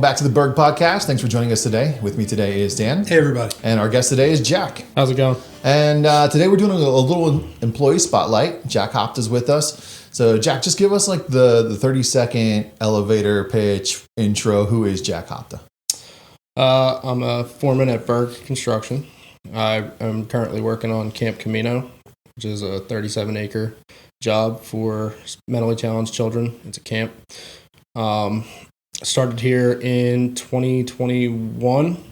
back to the Berg podcast. Thanks for joining us today. With me today is Dan. Hey, everybody. And our guest today is Jack. How's it going? And today we're doing a little employee spotlight. Jack Hopta is with us. So Jack, just give us like the 30-second elevator pitch intro. Who is Jack Hopta? I'm a foreman at Berg Construction. I am currently working on Camp Camino, which is a 37-acre job for mentally challenged children. It's a camp. Started here in 2021,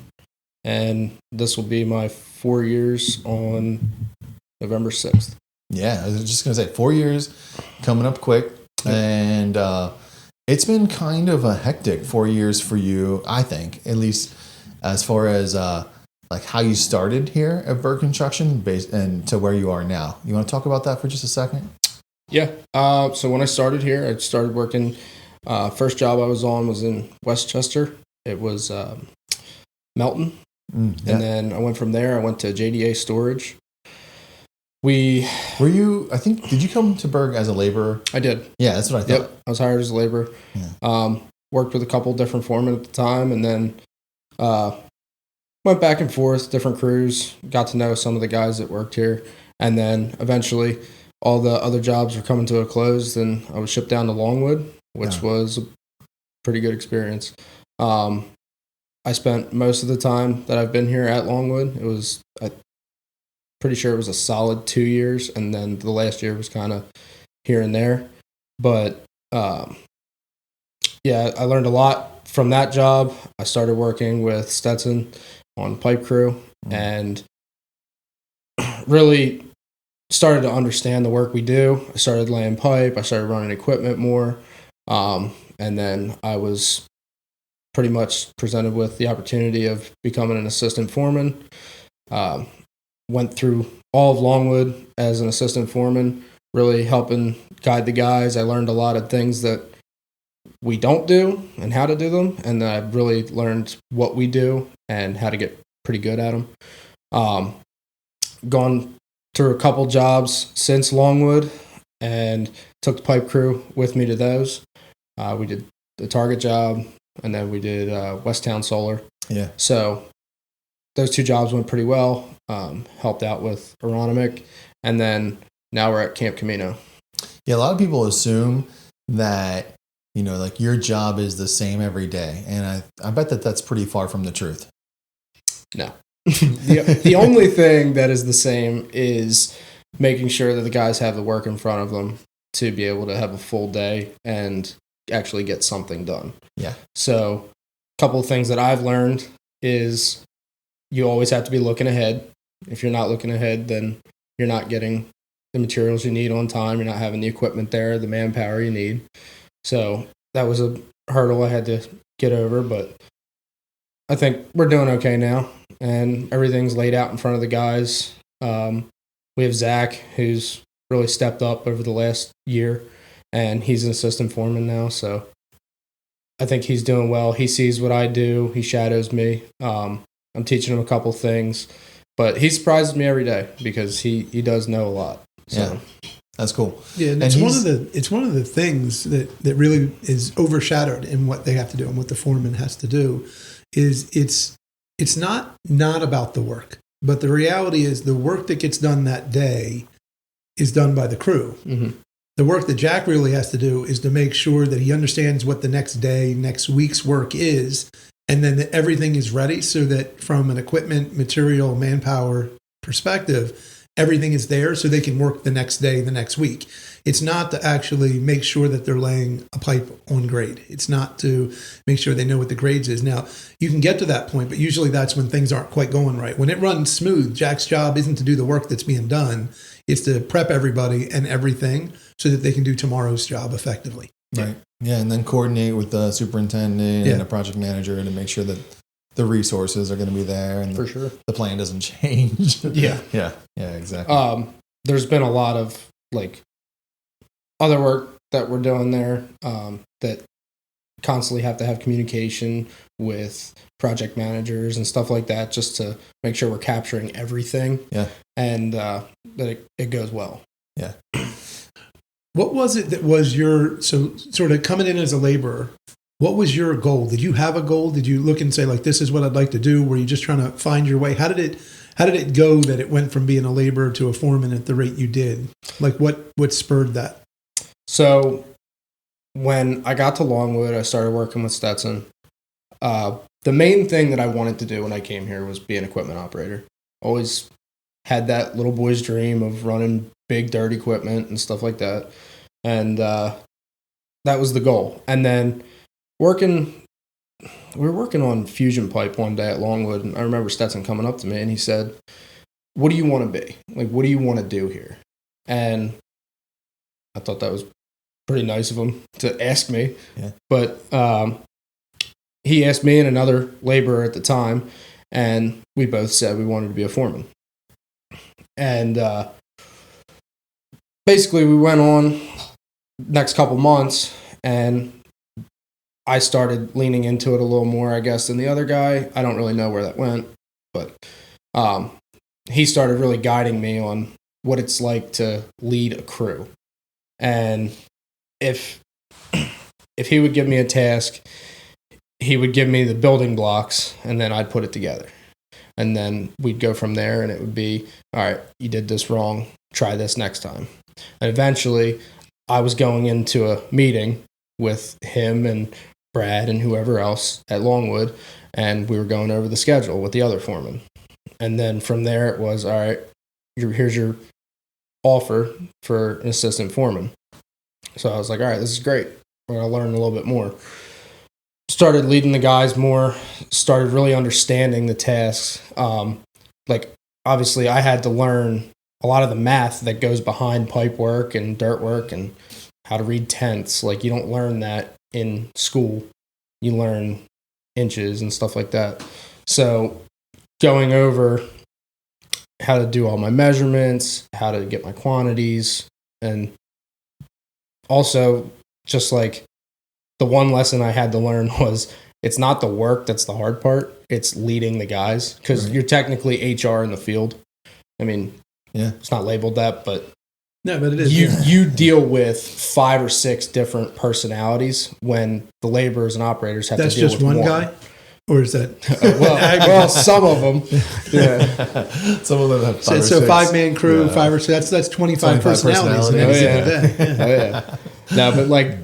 and this will be my 4 years on November 6th. Yeah, I was just going to say 4 years coming up quick. And it's been kind of a hectic 4 years for you, I think, at least as far as like how you started here at Berg Construction and to where you are now. You want to talk about that for just a second? Yeah. So when I started here, I started working. First job I was on was in Westchester. It was Melton. And then I went from there. I went to JDA Storage. Were you, I think, did you come to Berg as a laborer? I did. Yeah, that's what I thought. Yep. I was hired as a laborer. Yeah. Worked with a couple different foremen at the time, and then went back and forth, different crews, got to know some of the guys that worked here. And then eventually all the other jobs were coming to a close, and I was shipped down to Longwood, which was a pretty good experience. I spent most of the time that I've been here at Longwood. It was, I'm pretty sure it was a solid 2 years, and then the last year was kind of here and there. But yeah, I learned a lot from that job. I started working with Stetson on pipe crew and really started to understand the work we do. I started laying pipe. I started running equipment more. And then I was pretty much presented with the opportunity of becoming an assistant foreman. Went through all of Longwood as an assistant foreman, really helping guide the guys. I learned a lot of things that we don't do and how to do them. And then I really learned what we do and how to get pretty good at them. Gone through a couple jobs since Longwood and took the pipe crew with me to those. We did the Target job, and then we did Westtown Solar. Yeah. So those two jobs went pretty well. Helped out with Aeronomic, and then now we're at Camp Camino. Yeah, a lot of people assume that, you know, like your job is the same every day, and I bet that that's pretty far from the truth. No. The only thing that is the same is making sure that the guys have the work in front of them to be able to have a full day and actually get something done. Yeah. So a couple of things that I've learned is you always have to be looking ahead. If you're not looking ahead, then you're not getting the materials you need on time. You're not having the equipment there, the manpower you need. So that was a hurdle I had to get over, but I think we're doing okay now, and everything's laid out in front of the guys. We have Zach, who's really stepped up over the last year, and he's an assistant foreman now, so I think he's doing well. He sees what I do. He shadows me. I'm teaching him a couple things, but he surprises me every day because he does know a lot. So. Yeah, that's cool. Yeah, and it's one of the things that really is overshadowed in what they have to do and what the foreman has to do is it's not about the work, but the reality is the work that gets done that day is done by the crew. Mm-hmm. The work that Jack really has to do is to make sure that he understands what the next day, next week's work is, and then that everything is ready so that from an equipment, material, manpower perspective, everything is there so they can work the next day, the next week. It's not to actually make sure that they're laying a pipe on grade. It's not to make sure they know what the grades is. Now, you can get to that point, but usually that's when things aren't quite going right. When it runs smooth, Jack's job isn't to do the work that's being done. It's to prep everybody and everything so that they can do tomorrow's job effectively. Right. Yeah, and then coordinate with the superintendent and the project manager to make sure that the resources are going to be there and the plan doesn't change. Yeah, exactly. There's been a lot of like other work that we're doing there that constantly have to have communication with project managers and stuff like that just to make sure we're capturing everything and that it goes well. Yeah. What was it that was your, so sort of coming in as a laborer, What was your goal? Did you have a goal? Did you look and say, like, this is what I'd like to do? Were you just trying to find your way? How did it go that it went from being a laborer to a foreman at the rate you did? Like, what spurred that? So when I got to Longwood, I started working with Stetson. The main thing that I wanted to do when I came here was be an equipment operator. Always had that little boy's dream of running big dirt equipment and stuff like that. And that was the goal. And then we were working on fusion pipe one day at Longwood, and I remember Stetson coming up to me and he said, "What do you want to be? Like, what do you want to do here?" And I thought that was pretty nice of him to ask me. Yeah. But he asked me and another laborer at the time, and we both said we wanted to be a foreman. And basically we went on next couple months, and I started leaning into it a little more, I guess, than the other guy. I don't really know where that went, but he started really guiding me on what it's like to lead a crew. And if he would give me a task, he would give me the building blocks, and then I'd put it together. And then we'd go from there, and it would be, all right, you did this wrong, try this next time. And eventually, I was going into a meeting with him and Brad and whoever else at Longwood, and we were going over the schedule with the other foreman. And then from there, it was, all right, here's your offer for an assistant foreman. So I was like, all right, this is great. We're going to learn a little bit more. Started leading the guys more, started really understanding the tasks. Like, obviously, I had to learn a lot of the math that goes behind pipe work and dirt work and how to read tenths. Like, you don't learn that in school. You learn inches and stuff like that. So going over how to do all my measurements, how to get my quantities, and also just like the one lesson I had to learn was it's not the work that's the hard part. It's leading the guys, because you're technically HR in the field. I mean, yeah, it's not labeled that, but no, but it is. You deal with 5 or 6 different personalities when the laborers and operators have to deal with one. That's just one guy? Or is that? well, some of them. Yeah. Some of them have 5 or 6. So 5-man crew, 5 or 6. That's 25 personalities. Yeah. No, but like,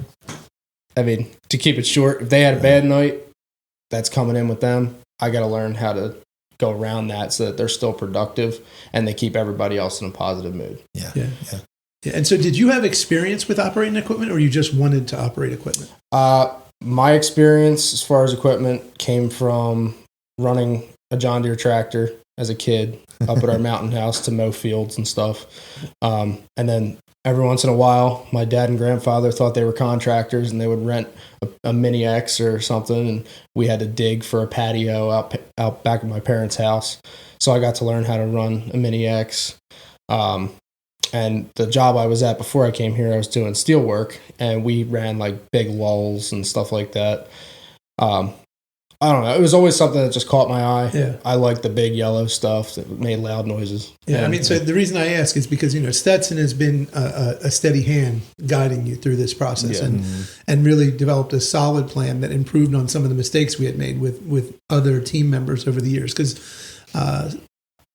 I mean, to keep it short, if they had a bad night, that's coming in with them. I got to learn how to go around that so that they're still productive and they keep everybody else in a positive mood. Yeah. And so did you have experience with operating equipment, or you just wanted to operate equipment? My experience as far as equipment came from running a John Deere tractor as a kid up at our mountain house to mow fields and stuff. And then every once in a while, my dad and grandfather thought they were contractors, and they would rent a Mini X or something, and we had to dig for a patio out back of my parents' house. So I got to learn how to run a Mini X. And the job I was at before I came here, I was doing steel work, and we ran like big lulls and stuff like that. I don't know. It was always something that just caught my eye. Yeah. I liked the big yellow stuff that made loud noises. Yeah, I mean, so the reason I ask is because, Stetson has been a steady hand guiding you through this process, and really developed a solid plan that improved on some of the mistakes we had made with other team members over the years. Because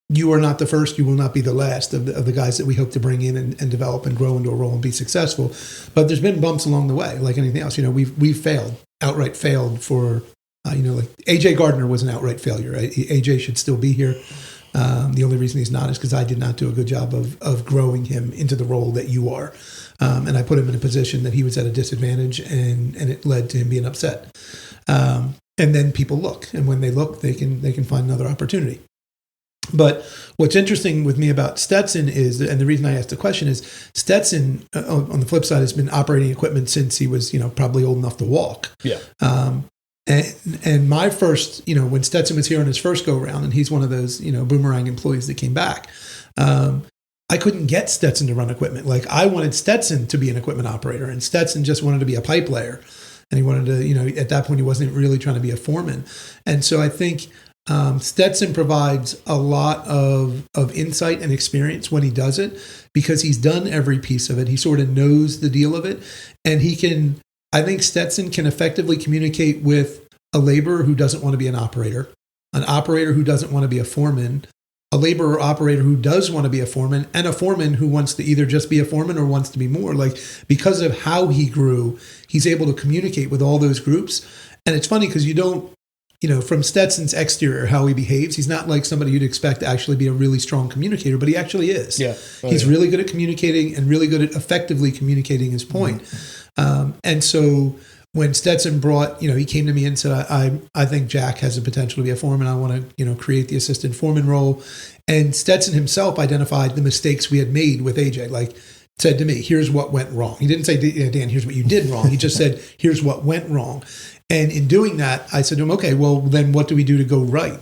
you are not the first, you will not be the last of the guys that we hope to bring in and develop and grow into a role and be successful. But there's been bumps along the way, like anything else. We've failed, outright failed for, like AJ Gardner was an outright failure. Right? AJ should still be here. The only reason he's not is because I did not do a good job of growing him into the role that you are. And I put him in a position that he was at a disadvantage, and it led to him being upset. And then people look, and when they look, they can find another opportunity. But what's interesting with me about Stetson is, and the reason I asked the question is, Stetson, on the flip side, has been operating equipment since he was, probably old enough to walk. Yeah. And my first, when Stetson was here on his first go round, and he's one of those, boomerang employees that came back, I couldn't get Stetson to run equipment. Like, I wanted Stetson to be an equipment operator, and Stetson just wanted to be a pipe layer. And he wanted to, at that point, he wasn't really trying to be a foreman. And so I think Stetson provides a lot of insight and experience when he does it, because he's done every piece of it. He sort of knows the deal of it, and he can I think Stetson can effectively communicate with a laborer who doesn't want to be an operator who doesn't want to be a foreman, a laborer operator who does want to be a foreman, and a foreman who wants to either just be a foreman or wants to be more. Like, because of how he grew, he's able to communicate with all those groups. And it's funny because you don't, from Stetson's exterior, how he behaves, he's not like somebody you'd expect to actually be a really strong communicator, but he actually is. Yeah. He's really good at communicating and really good at effectively communicating his point. And so when Stetson brought, he came to me and said, I think Jack has the potential to be a foreman. I want to, create the assistant foreman role. And Stetson himself identified the mistakes we had made with AJ. Like, said to me, here's what went wrong. He didn't say, Dan, here's what you did wrong. He just said, here's what went wrong. And in doing that, I said to him, okay, well, then what do we do to go right?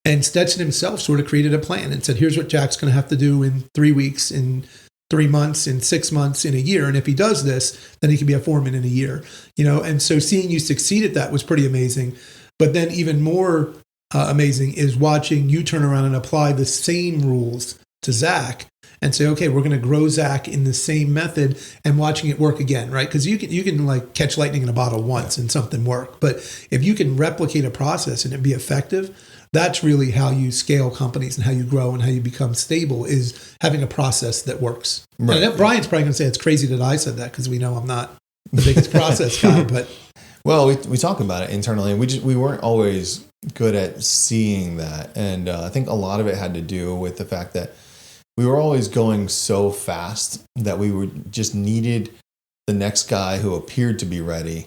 And Stetson himself sort of created a plan and said, here's what Jack's going to have to do in 3 weeks, in 3 months, in 6 months, in a year. And if he does this, then he can be a foreman in a year. And so seeing you succeed at that was pretty amazing. But then even more amazing is watching you turn around and apply the same rules to Zach and say, okay, we're going to grow Zach in the same method, and watching it work again, right? Because you can like catch lightning in a bottle once and something work. But if you can replicate a process and it be effective, that's really how you scale companies and how you grow and how you become stable, is having a process that works. Right. And Brian's probably going to say it's crazy that I said that, because we know I'm not the biggest process guy. But well, we talk about it internally, and we weren't always good at seeing that. And I think a lot of it had to do with the fact that we were always going so fast that we just needed the next guy who appeared to be ready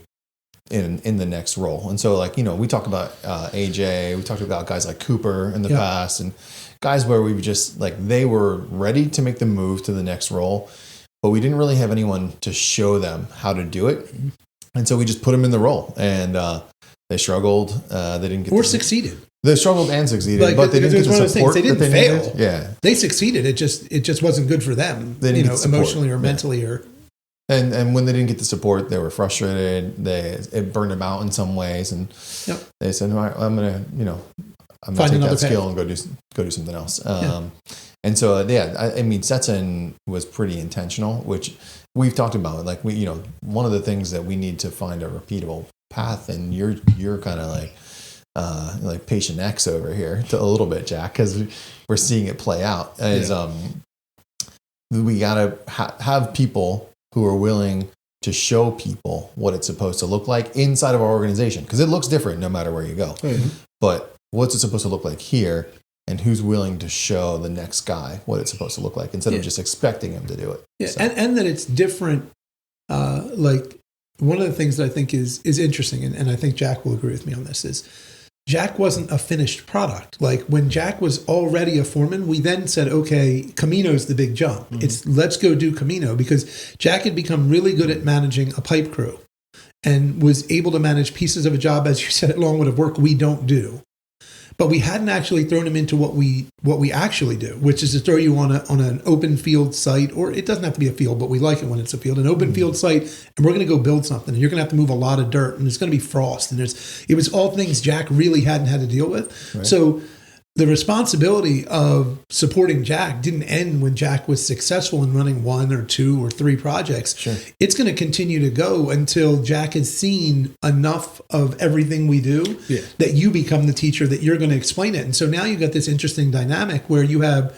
in the next role. And so, like, we talked about AJ, we talked about guys like Cooper in the past, and guys where we just, like, they were ready to make the move to the next role, but we didn't really have anyone to show them how to do it. And so we just put them in the role, and they struggled. They didn't get succeeded. They struggled and succeeded, but they didn't get the support. They didn't fail. Needed. Yeah, they succeeded. It just wasn't good for them. They didn't get emotionally or mentally or. And when they didn't get the support, they were frustrated. It burned them out in some ways, and they said, "All right, I'm gonna take that skill and go do something else." And so, I mean, Stetson was pretty intentional, which we've talked about. Like, one of the things that we need to find a repeatable path, and you're kind of like patient X over here a little bit, Jack, because we're seeing it play out. Is we gotta have people who are willing to show people what it's supposed to look like inside of our organization, because it looks different no matter where you go. Mm-hmm. But what's it supposed to look like here, and who's willing to show the next guy what it's supposed to look like instead of just expecting him to do it. Yeah, so. and that it's different. Like, one of the things that I think is interesting, and I think Jack will agree with me on this, is Jack wasn't a finished product. Like, when Jack was already a foreman, we then said, okay, Camino's the big jump. Mm-hmm. Let's go do Camino, because Jack had become really good at managing a pipe crew and was able to manage pieces of a job, as you said, at Longwood, of work we don't do. But we hadn't actually thrown him into what we actually do, which is to throw you on an open field site, or it doesn't have to be a field, but we like it when it's a field, an open field site, and we're going to go build something, and you're going to have to move a lot of dirt, and it's going to be frost, and it was all things Jack really hadn't had to deal with. Right. So the responsibility of supporting Jack didn't end when Jack was successful in running 1 or 2 or 3 projects. Sure. It's going to continue to go until Jack has seen enough of everything we do that you become the teacher, that you're going to explain it. And so now you've got this interesting dynamic where you have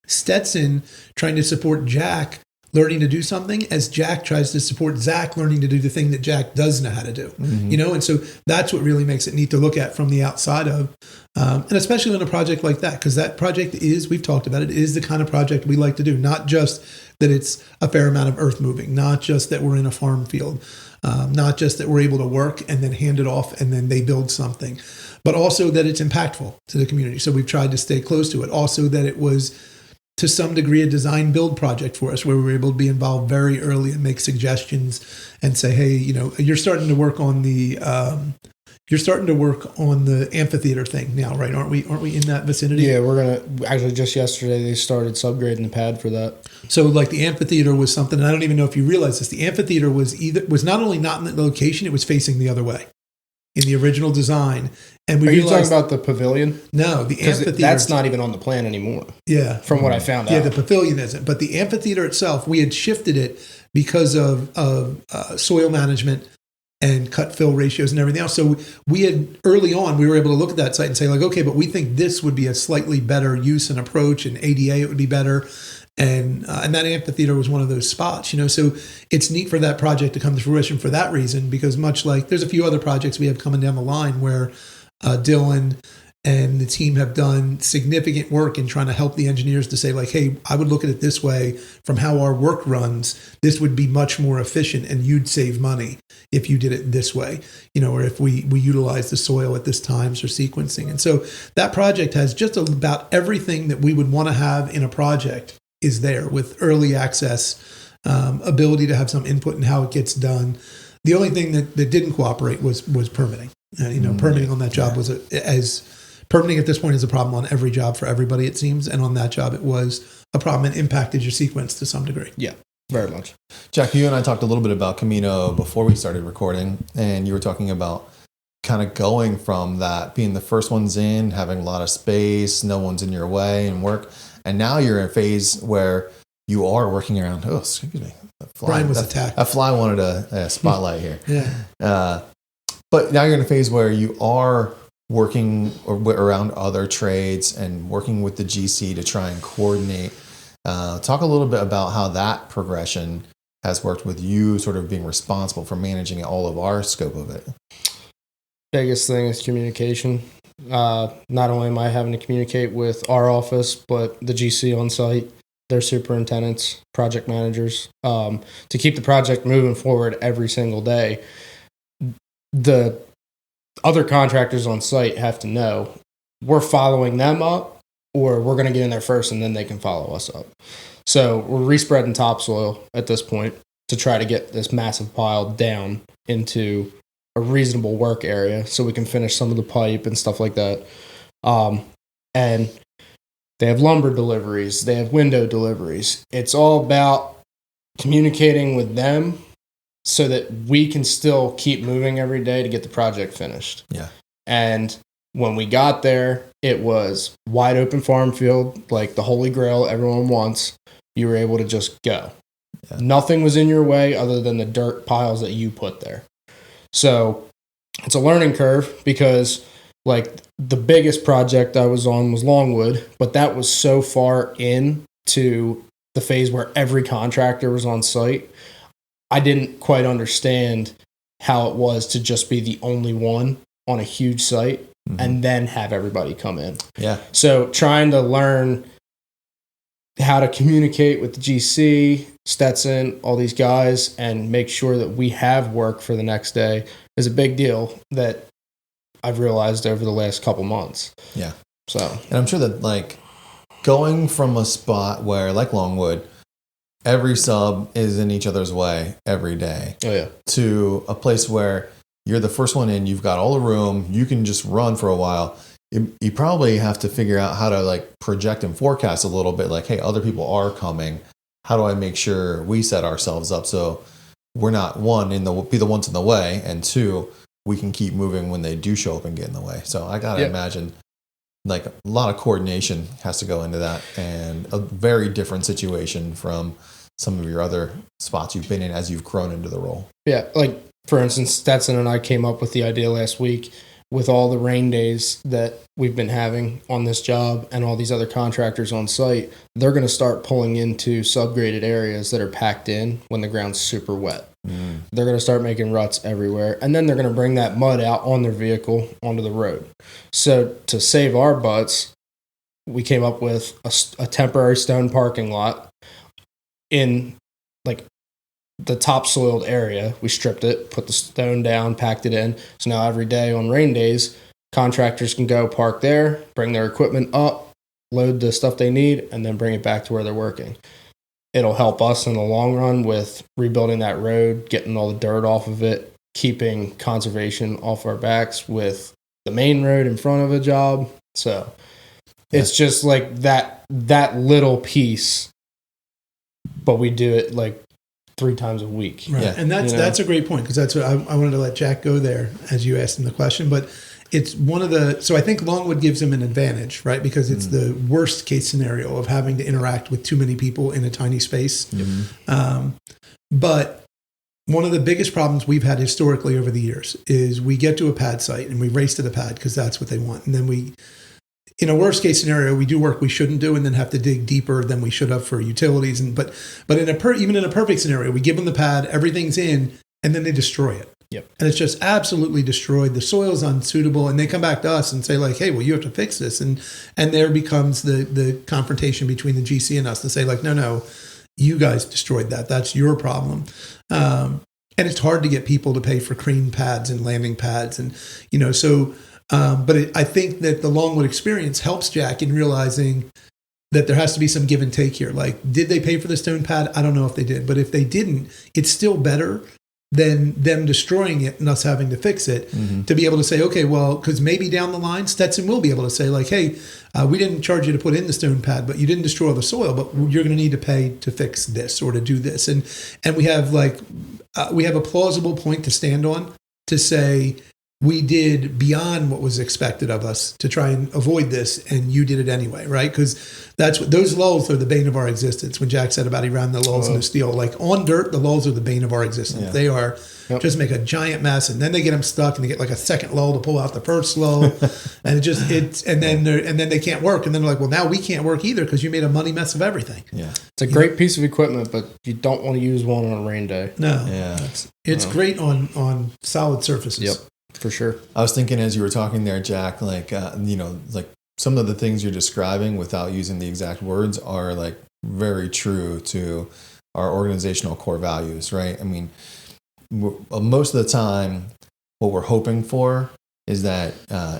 Stetson trying to support Jack learning to do something, as Jack tries to support Zach learning to do the thing that Jack does know how to do. Mm-hmm. And so that's what really makes it neat to look at from the outside of, and especially on a project like that, because that project we've talked about it, is the kind of project we like to do. Not just that it's a fair amount of earth moving, not just that we're in a farm field, not just that we're able to work and then hand it off and then they build something, but also that it's impactful to the community. So we've tried to stay close to it. Also that it was, to some degree, a design build project for us, where we were able to be involved very early and make suggestions and say, hey, you're starting to work on the amphitheater thing now, right? Aren't we in that vicinity? Yeah, we're gonna actually, just yesterday they started subgrading the pad for that. So, like, the amphitheater was something, and I don't even know if you realize this. The amphitheater was not only not in the location, it was facing the other way in the original design. And we Are you talking about the pavilion? No, the amphitheater. That's not even on the plan anymore. Yeah. From what I found out. Yeah, the pavilion isn't. But the amphitheater itself, we had shifted it because of soil management and cut fill ratios and everything else. So we had early on, we were able to look at that site and say like, okay, but we think this would be a slightly better use and approach, and ADA it would be better. And that amphitheater was one of those spots, so it's neat for that project to come to fruition for that reason, because much like there's a few other projects we have coming down the line where Dylan and the team have done significant work in trying to help the engineers to say like, hey, I would look at it this way from how our work runs. This would be much more efficient and you'd save money if you did it this way, or if we utilize the soil at this times for sequencing. And so that project has just about everything that we would want to have in a project is there, with early access, ability to have some input in how it gets done. The only thing that didn't cooperate was permitting. Permitting on that job was permitting at this point is a problem on every job for everybody, it seems. And on that job, it was a problem and impacted your sequence to some degree. Yeah, very much. Jack, you and I talked a little bit about Camino before we started recording, and you were talking about kind of going from that, being the first ones in, having a lot of space, no one's in your way and work. And now you're in a phase where you are working around, excuse me. Brian was attacked. A fly wanted a spotlight here. Yeah. But now you're in a phase where you are working around other trades and working with the GC to try and coordinate. Talk a little bit about how that progression has worked with you sort of being responsible for managing all of our scope of it. Biggest thing is communication. Not only am I having to communicate with our office, but the GC on site, their superintendents, project managers, to keep the project moving forward every single day. The other contractors on site have to know we're following them up, or we're going to get in there first and then they can follow us up. So we're respreading topsoil at this point to try to get this massive pile down into a reasonable work area so we can finish some of the pipe and stuff like that. And they have lumber deliveries, they have window deliveries. It's all about communicating with them so that we can still keep moving every day to get the project finished. Yeah. And when we got there, it was wide open farm field, like the holy grail everyone wants. You were able to just go. Yeah. Nothing was in your way other than the dirt piles that you put there. So it's a learning curve, because like the biggest project I was on was Longwood, but that was so far into the phase where every contractor was on site. I didn't quite understand how it was to just be the only one on a huge site and then have everybody come in. Yeah. So trying to learn how to communicate with the GC, Stetson, all these guys, and make sure that we have work for the next day is a big deal that I've realized over the last couple months. Yeah. So, and I'm sure that like going from a spot where like Longwood, every sub is in each other's way every day. Oh yeah. To a place where you're the first one in, you've got all the room, you can just run for a while. You probably have to figure out how to like project and forecast a little bit, like, hey, other people are coming. How do I make sure we set ourselves up so we're not be the ones in the way, and two, we can keep moving when they do show up and get in the way. So I gotta imagine like a lot of coordination has to go into that, and a very different situation from some of your other spots you've been in as you've grown into the role. Yeah, like for instance, Stetson and I came up with the idea last week with all the rain days that we've been having on this job and all these other contractors on site. They're going to start pulling into subgraded areas that are packed in when the ground's super wet. They're going to start making ruts everywhere, and then they're going to bring that mud out on their vehicle onto the road. So to save our butts, we came up with a temporary stone parking lot in like the topsoiled area. We stripped it, put the stone down, packed it in. So now every day on rain days, contractors can go park there, bring their equipment up, load the stuff they need, and then bring it back to where they're working. It'll help us in the long run with rebuilding that road, getting all the dirt off of it, keeping conservation off our backs with the main road in front of a job. So it's just like that little piece, but we do it like 3 times a week. Right. Yeah. And that's a great point, because that's what I wanted to let Jack go there as you asked him the question. But it's so I think Longwood gives him an advantage, right? Because it's the worst case scenario of having to interact with too many people in a tiny space. But one of the biggest problems we've had historically over the years is we get to a pad site and we race to the pad because that's what they want. And then we, in a worst case scenario, we do work we shouldn't do and then have to dig deeper than we should have for utilities. But even in a perfect scenario, we give them the pad, everything's in, and then they destroy it. Yep. And it's just absolutely destroyed. The soil's unsuitable. And they come back to us and say like, hey, well, you have to fix this. And there becomes the confrontation between the GC and us to say like, no, you guys destroyed that. That's your problem. And it's hard to get people to pay for cream pads and landing pads. And, I think that the Longwood experience helps Jack in realizing that there has to be some give and take here. Like, did they pay for the stone pad? I don't know if they did. But if they didn't, it's still better than them destroying it and us having to fix it, to be able to say, okay, well, because maybe down the line, Stetson will be able to say like, hey, we didn't charge you to put in the stone pad, but you didn't destroy all the soil, but you're going to need to pay to fix this or to do this. And we have a plausible point to stand on to say, we did beyond what was expected of us to try and avoid this, and you did it anyway, right? Because those lulls are the bane of our existence. When Jack said about he ran the lulls in the steel, like on dirt, the lulls are the bane of our existence. Yeah. They are just make a giant mess, and then they get them stuck, and they get like a second lull to pull out the first lull, and then they can't work, and then they're like, well, now we can't work either because you made a money mess of everything. Yeah, it's a great piece of equipment, but you don't want to use one on a rain day. No, yeah, it's great on solid surfaces. Yep. For sure. I was thinking as you were talking there, Jack, like some of the things you're describing without using the exact words are like very true to our organizational core values, right? I mean, most of the time, what we're hoping for is that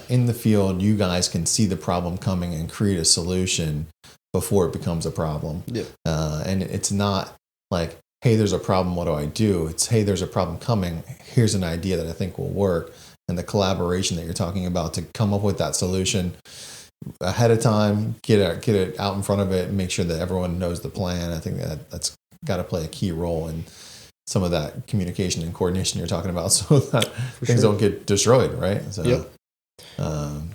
in the field, you guys can see the problem coming and create a solution before it becomes a problem. Yeah. And it's not like, hey, there's a problem, what do I do? It's, hey, there's a problem coming. Here's an idea that I think will work. And the collaboration that you're talking about to come up with that solution ahead of time, get it out in front of it, and make sure that everyone knows the plan. I think that's got to play a key role in some of that communication and coordination you're talking about, so that things don't get destroyed, right? So, yep.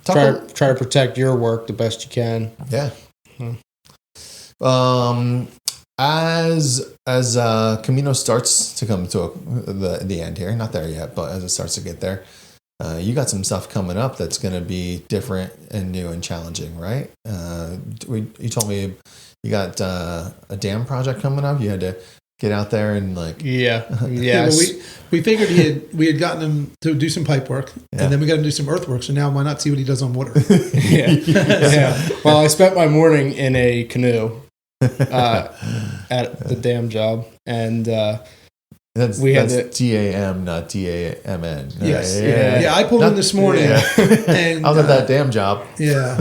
Try to protect your work the best you can. Yeah. As Camino starts to come to the end here, not there yet, but as it starts to get there, you got some stuff coming up that's going to be different and new and challenging, right? You told me you got a dam project coming up. You had to get out there and well, we figured we had gotten him to do some pipe work, and then we got him to do some earthwork. So now why not see what he does on water? Yeah. Well, I spent my morning in a canoe at the dam job, and that's DAM, not DAMN. Yes, yeah. I pulled in this morning, and I was at that dam job. Yeah,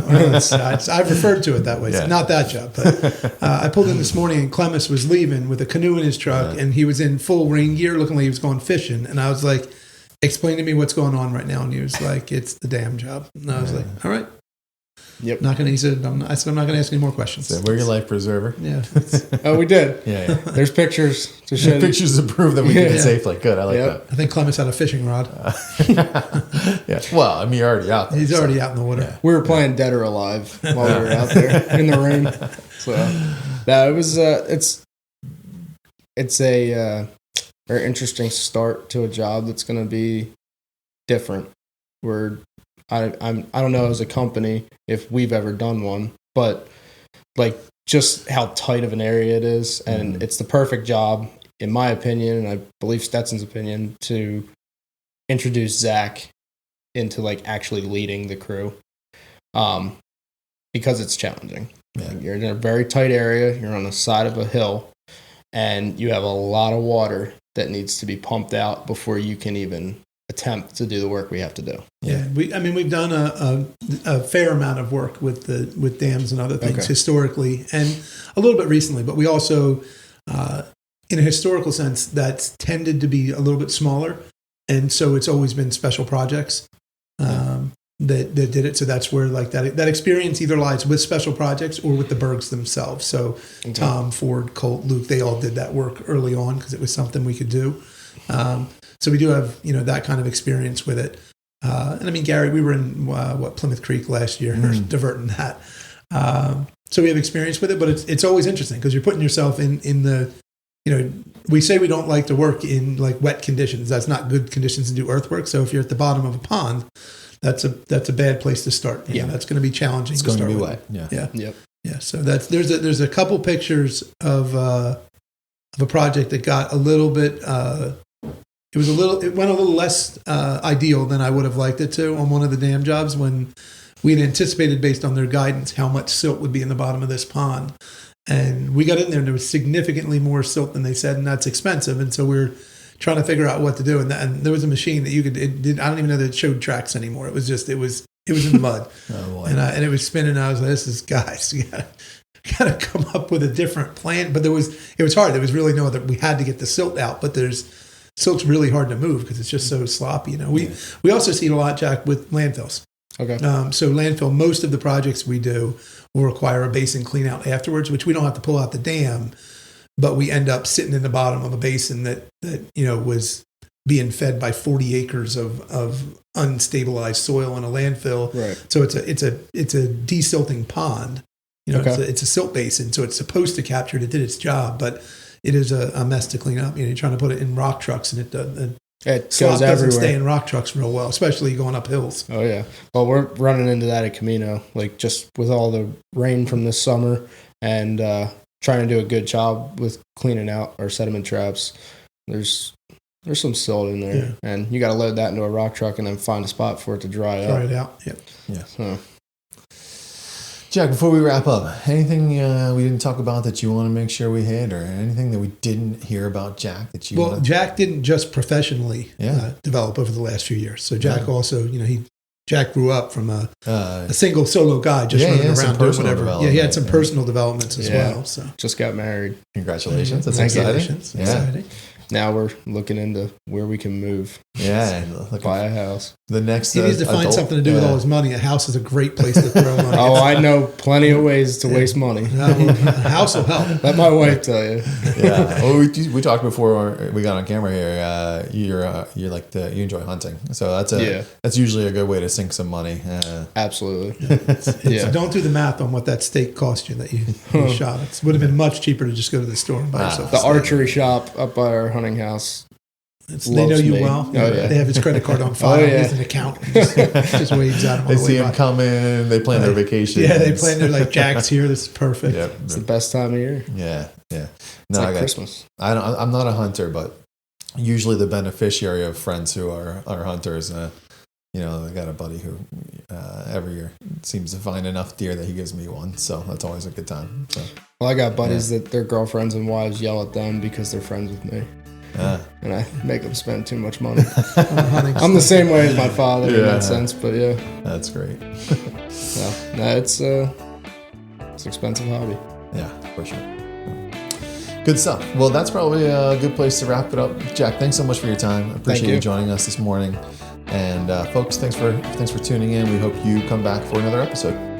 I've referred to it that way. It's not that job, but I pulled in this morning, and Clemis was leaving with a canoe in his truck, and he was in full rain gear, looking like he was going fishing. And I was like, "Explain to me what's going on right now." And he was like, "It's the dam job." And I was like, "All right." Yep. I said, I'm not going to ask any more questions. So we're your life preserver. Yeah. Oh, we did. Yeah. There's pictures to show. Pictures to prove that we did it safely. Good. I like that. I think Clemens had a fishing rod. Yeah. Well, I mean, you're already out there. He's already out in the water. Yeah. We were playing Dead or Alive while we were out there in the rain. So, it was. It's a very interesting start to a job that's going to be different. I don't know as a company if we've ever done one, but like just how tight of an area it is, and it's the perfect job, in my opinion, and I believe Stetson's opinion, to introduce Zach into like actually leading the crew, because it's challenging. Yeah. You're in a very tight area. You're on the side of a hill, and you have a lot of water that needs to be pumped out before you can even attempt to do the work we have to do. Yeah, we've done a fair amount of work with dams and other things historically, and a little bit recently. But we also, in a historical sense, that's tended to be a little bit smaller, and so it's always been special projects that did it. So that's where like that experience either lies with special projects or with the Bergs themselves. So Tom, Ford, Colt, Luke, they all did that work early on because it was something we could do. So we do have, that kind of experience with it. And I mean, Gary, we were in Plymouth Creek last year, diverting that. So we have experience with it, but it's always interesting because you're putting yourself in the, we say we don't like to work in like wet conditions. That's not good conditions to do earthwork. So if you're at the bottom of a pond, that's a bad place to start. You know, that's going to be challenging. It's going to be with. wet. Yeah. Yeah. Yep. Yeah. So there's a couple pictures of a project that got a little bit. It went a little less ideal than I would have liked it to on one of the dam jobs when we had anticipated, based on their guidance, how much silt would be in the bottom of this pond. And we got in there and there was significantly more silt than they said, and that's expensive. And so we're trying to figure out what to do. And there was a machine that I don't even know that it showed tracks anymore. It was in the mud. Oh, and it was spinning. And I was like, guys, you gotta come up with a different plan. But it was hard. There was really no other, we had to get the silt out, but silt's really hard to move because it's just so sloppy. You know, we also see it a lot, Jack, with landfills. Okay. So landfill, most of the projects we do will require a basin clean out afterwards, which we don't have to pull out the dam, but we end up sitting in the bottom of a basin that was being fed by 40 acres of unstabilized soil in a landfill. Right. So it's a desilting pond. You know, it's a silt basin, so it's supposed to capture it. It did its job, but it is a mess to clean up. You know, you're trying to put it in rock trucks, and it slop goes doesn't everywhere. stay in rock trucks real well, especially going up hills. Oh yeah. Well, we're running into that at Camino, like just with all the rain from this summer and trying to do a good job with cleaning out our sediment traps. There's some silt in there, and you got to load that into a rock truck and then find a spot for it to dry out. Dry it out. Yep. Yeah. So. Jack, before we wrap up, anything we didn't talk about that you want to make sure we hit, or anything that we didn't hear about Jack that you want to... Jack didn't just professionally develop over the last few years. So Jack also, Jack grew up from a single solo guy just running around doing whatever. Yeah, he had some personal developments as well. So just got married. Congratulations. That's exciting. Exciting. Now we're looking into where we can move. Yeah. Buy a house. The next he needs to find something to do with all his money. A house is a great place to throw money. Oh, I know plenty of ways to waste money. A house will help. Let my wife tell you. Yeah. Well, we talked before we got on camera here. You enjoy hunting, so that's usually a good way to sink some money. Absolutely. Don't do the math on what that steak cost you that you shot. It would have been much cheaper to just go to the store and buy yourself. The archery shop up by our hunting house. They know you well. Oh, yeah. They have his credit card on file. He has an account. Just waves at him. They see him coming. They plan their vacation. Yeah, they plan. They're like, Jack's here. This is perfect. Yep. It's the best time of year. Yeah. It's like Christmas. I'm not a hunter, but usually the beneficiary of friends who are hunters. I got a buddy who every year seems to find enough deer that he gives me one. So that's always a good time. So. Well, I got buddies that their girlfriends and wives yell at them because they're friends with me. And I make them spend too much money. I'm the same way as my father in that sense, but yeah. That's great. It's an expensive hobby. Yeah, for sure. Good stuff. Well, that's probably a good place to wrap it up. Jack, thanks so much for your time. I appreciate you joining us this morning. And folks, thanks for tuning in. We hope you come back for another episode.